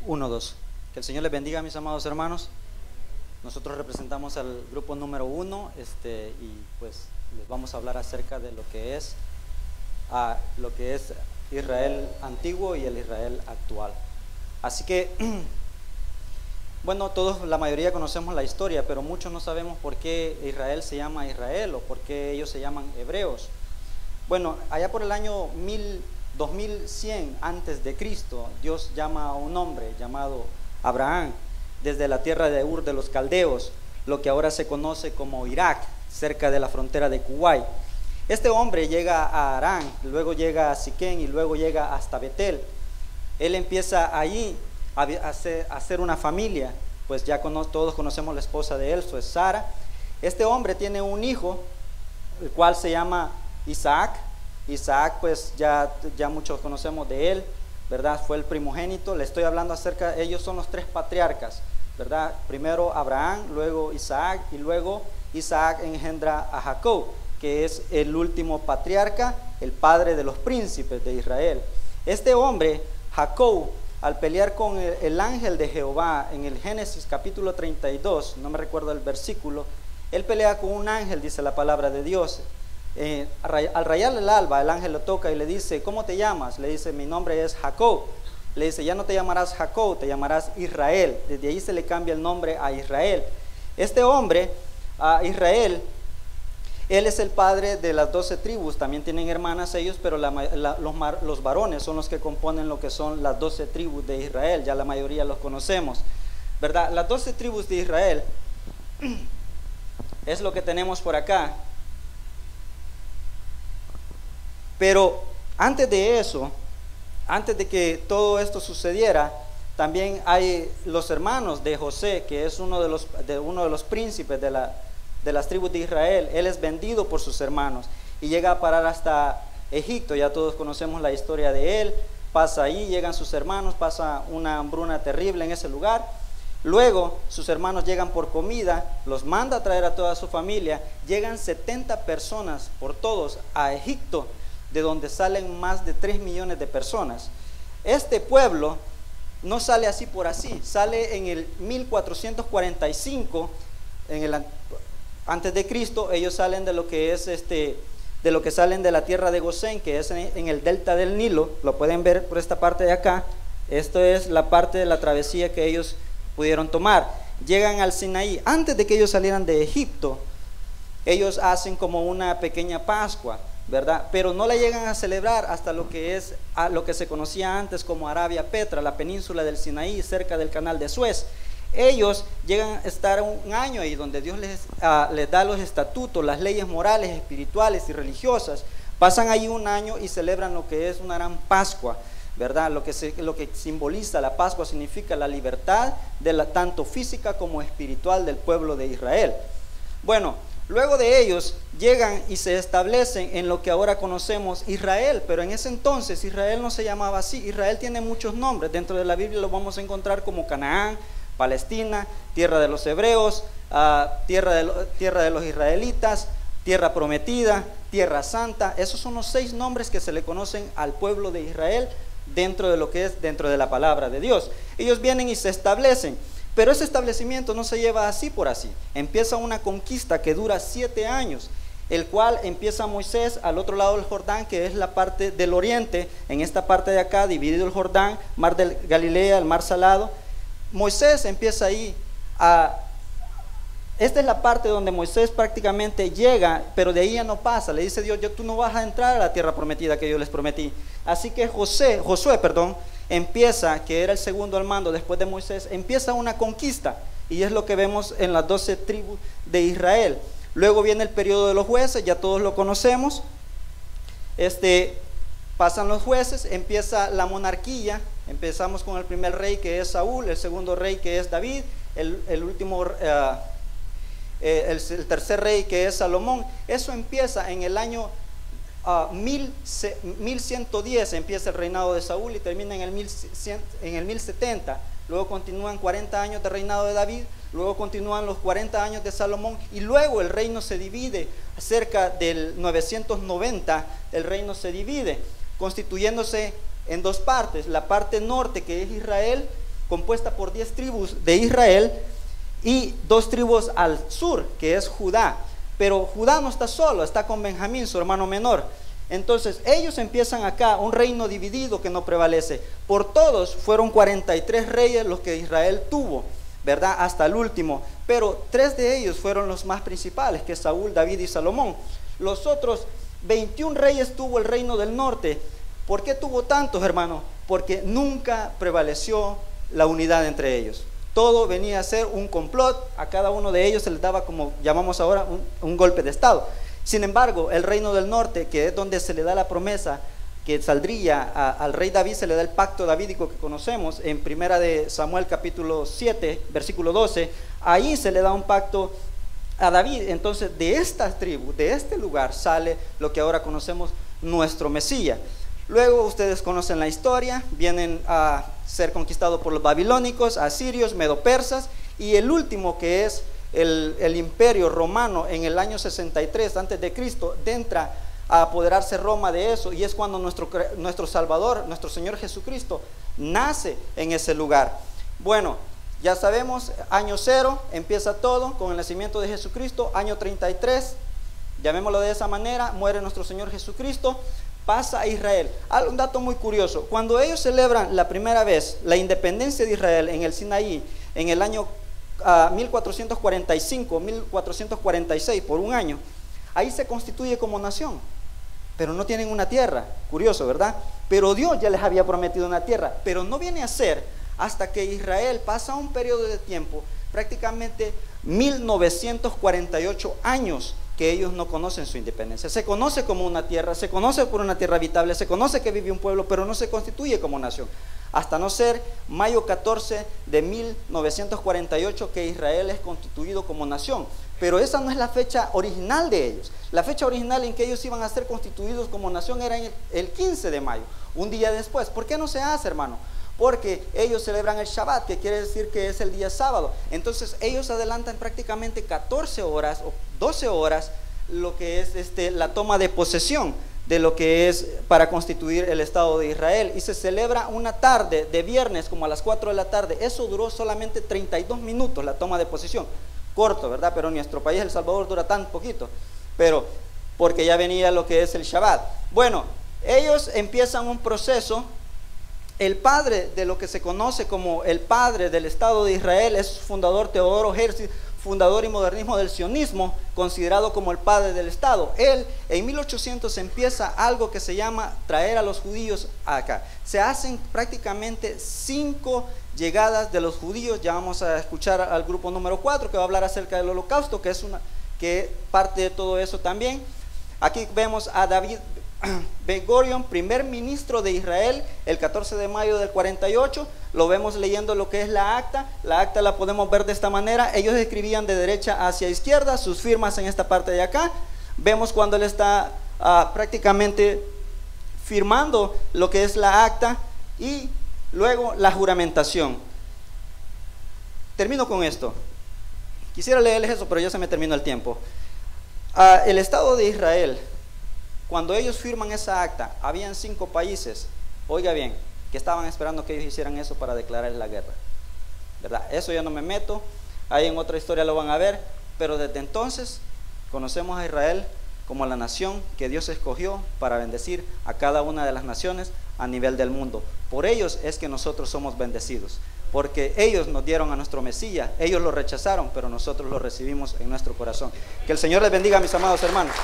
Uno, dos. Que el Señor les bendiga, mis amados hermanos. Nosotros representamos al grupo número 1, y pues les vamos a hablar acerca de lo que es Israel antiguo y el Israel actual. Así que, bueno, la mayoría conocemos la historia, pero muchos no sabemos por qué Israel se llama Israel o por qué ellos se llaman hebreos. Bueno, allá por el año 2100 antes de Cristo, Dios llama a un hombre llamado Abraham desde la tierra de Ur de los Caldeos, lo que ahora se conoce como Irak, cerca de la frontera de Kuwait. Este hombre llega a Harán, luego llega a Siquén y luego llega hasta Betel. Él empieza allí a hacer una familia, pues ya todos conocemos la esposa de él, es Sara. Este hombre tiene un hijo, el cual se llama Isaac. Isaac, pues ya muchos conocemos de él, ¿verdad? Fue el primogénito. Le estoy hablando ellos son los tres patriarcas, ¿verdad? Primero Abraham, luego Isaac, y luego Isaac engendra a Jacob, que es el último patriarca, el padre de los príncipes de Israel. Este hombre, Jacob, al pelear con el ángel de Jehová en el Génesis capítulo 32, no me recuerdo el versículo, él pelea con un ángel, dice la palabra de Dios. Al rayar el alba, el ángel lo toca y le dice: ¿cómo te llamas? Le dice: mi nombre es Jacob. Le dice: ya no te llamarás Jacob, te llamarás Israel. Desde ahí se le cambia el nombre a Israel. Este hombre, Israel, él es el padre de las 12 tribus. También tienen hermanas ellos, pero los varones son los que componen lo que son las 12 tribus de Israel. Ya la mayoría los conocemos, ¿verdad? Las 12 tribus de Israel es lo que tenemos por acá. Pero antes de eso, antes de que todo esto sucediera, también hay los hermanos de José, que es uno de los príncipes de las tribus de Israel. Él es vendido por sus hermanos y llega a parar hasta Egipto. Ya todos conocemos la historia de él. Pasa ahí, llegan sus hermanos, pasa una hambruna terrible en ese lugar. Luego sus hermanos llegan por comida, los manda a traer a toda su familia. Llegan 70 personas por todos a Egipto, de donde salen más de 3 millones de personas. Este pueblo no sale así por así, sale en el 1445, antes de Cristo. Ellos salen de lo que es salen de la tierra de Gosén, que es en el delta del Nilo. Lo pueden ver por esta parte de acá. Esto es la parte de la travesía que ellos pudieron tomar. Llegan al Sinaí. Antes de que ellos salieran de Egipto, ellos hacen como una pequeña Pascua, ¿verdad? Pero no la llegan a celebrar hasta lo que se conocía antes como Arabia Petra, la península del Sinaí, cerca del canal de Suez. Ellos llegan a estar un año ahí, donde Dios les da los estatutos, las leyes morales, espirituales y religiosas. Pasan ahí un año y celebran lo que es una gran Pascua, ¿verdad? Lo que simboliza la Pascua significa la libertad tanto física como espiritual del pueblo de Israel. Bueno, luego de ellos llegan y se establecen en lo que ahora conocemos Israel, pero en ese entonces Israel no se llamaba así. Israel tiene muchos nombres. Dentro de la Biblia lo vamos a encontrar como Canaán, Palestina, tierra de los hebreos, tierra de los israelitas, tierra prometida, tierra santa. Esos son los 6 nombres que se le conocen al pueblo de Israel dentro de la palabra de Dios. Ellos vienen y se establecen. Pero ese establecimiento no se lleva así por así. Empieza una conquista que dura 7 años, el cual empieza Moisés al otro lado del Jordán, que es la parte del oriente. En esta parte de acá, dividido el Jordán, mar de Galilea, el mar Salado. Moisés empieza ahí esta es la parte donde Moisés prácticamente llega, pero de ahí ya no pasa. Le dice Dios: tú no vas a entrar a la tierra prometida que yo les prometí. Así que Josué, empieza, que era el segundo al mando después de Moisés, empieza una conquista, y es lo que vemos en las 12 tribus de Israel. Luego viene el periodo de los jueces, ya todos lo conocemos. Pasan los jueces, empieza la monarquía. Empezamos con el primer rey, que es Saúl, el segundo rey, que es David, el tercer rey, que es Salomón. Eso empieza en el año 1110, empieza el reinado de Saúl y termina en el 1070. Luego continúan 40 años de reinado de David, luego continúan los 40 años de Salomón, y luego el reino se divide. Cerca del 990 el reino se divide, constituyéndose en 2 partes: la parte norte, que es Israel, compuesta por 10 tribus de Israel y 2 tribus al sur, que es Judá. Pero Judá no está solo, está con Benjamín, su hermano menor. Entonces ellos empiezan acá un reino dividido que no prevalece. Por todos fueron 43 reyes los que Israel tuvo, ¿verdad? Hasta el último. Pero 3 de ellos fueron los más principales, que es Saúl, David y Salomón. Los otros 21 reyes tuvo el reino del norte. ¿Por qué tuvo tantos, hermanos? Porque nunca prevaleció la unidad entre ellos. Todo venía a ser un complot. A cada uno de ellos se les daba, como llamamos ahora, un golpe de estado. Sin embargo, el reino del norte, que es donde se le da la promesa que saldría al rey David, se le da el pacto davídico que conocemos en primera de Samuel capítulo 7, versículo 12, ahí se le da un pacto a David. Entonces de estas tribus, de este lugar sale lo que ahora conocemos nuestro Mesías. Luego ustedes conocen la historia, vienen a ser conquistados por los babilónicos, asirios, medopersas, y el último, que es el imperio romano, en el año 63 antes de Cristo, entra a apoderarse Roma de eso, y es cuando nuestro Salvador, nuestro Señor Jesucristo, nace en ese lugar. Bueno, ya sabemos, año 0 empieza todo con el nacimiento de Jesucristo. Año 33, llamémoslo de esa manera, muere nuestro Señor Jesucristo, pasa a Israel. Un dato muy curioso: cuando ellos celebran la primera vez la independencia de Israel en el Sinaí, en el año 1445, 1446, por un año, ahí se constituye como nación, pero no tienen una tierra. Curioso, ¿verdad? Pero Dios ya les había prometido una tierra, pero no viene a ser hasta que Israel pasa un periodo de tiempo, prácticamente 1948 años, que ellos no conocen su independencia. Se conoce como una tierra, se conoce por una tierra habitable, se conoce que vive un pueblo, pero no se constituye como nación, hasta no ser mayo 14 de 1948 que Israel es constituido como nación. Pero esa no es la fecha original de ellos. La fecha original en que ellos iban a ser constituidos como nación era el 15 de mayo, un día después. ¿Por qué no se hace, hermano? Porque ellos celebran el Shabbat, que quiere decir que es el día sábado. Entonces ellos adelantan prácticamente 14 horas o 12 horas lo que es la toma de posesión de lo que es para constituir el Estado de Israel, y se celebra una tarde de viernes como a las 4 de la tarde. Eso duró solamente 32 minutos la toma de posesión. Corto, ¿verdad? Pero en nuestro país, El Salvador, dura tan poquito, pero porque ya venía lo que es el Shabbat. Bueno, ellos empiezan un proceso. El padre de lo que se conoce como el padre del Estado de Israel es su fundador, Teodoro Herzl, fundador y modernismo del sionismo, considerado como el padre del Estado. Él en 1800 empieza algo que se llama traer a los judíos acá. Se hacen prácticamente 5 llegadas de los judíos. Ya vamos a escuchar al grupo número 4, que va a hablar acerca del holocausto, que parte de todo eso también. Aquí vemos a David Ben Gurion, primer ministro de Israel, el 14 de mayo del 48. Lo vemos leyendo lo que es la acta. La acta la podemos ver de esta manera. Ellos escribían de derecha hacia izquierda, sus firmas en esta parte de acá. Vemos cuando él está prácticamente firmando lo que es la acta, y luego la juramentación. Termino con esto. Quisiera leerles eso, pero ya se me terminó el tiempo. El Estado de Israel, cuando ellos firman esa acta, habían 5 países, oiga bien, que estaban esperando que ellos hicieran eso para declarar la guerra, ¿verdad? Eso yo no me meto, ahí en otra historia lo van a ver, pero desde entonces conocemos a Israel como la nación que Dios escogió para bendecir a cada una de las naciones a nivel del mundo. Por ellos es que nosotros somos bendecidos, porque ellos nos dieron a nuestro Mesías. Ellos lo rechazaron, pero nosotros lo recibimos en nuestro corazón. Que el Señor les bendiga, mis amados hermanos.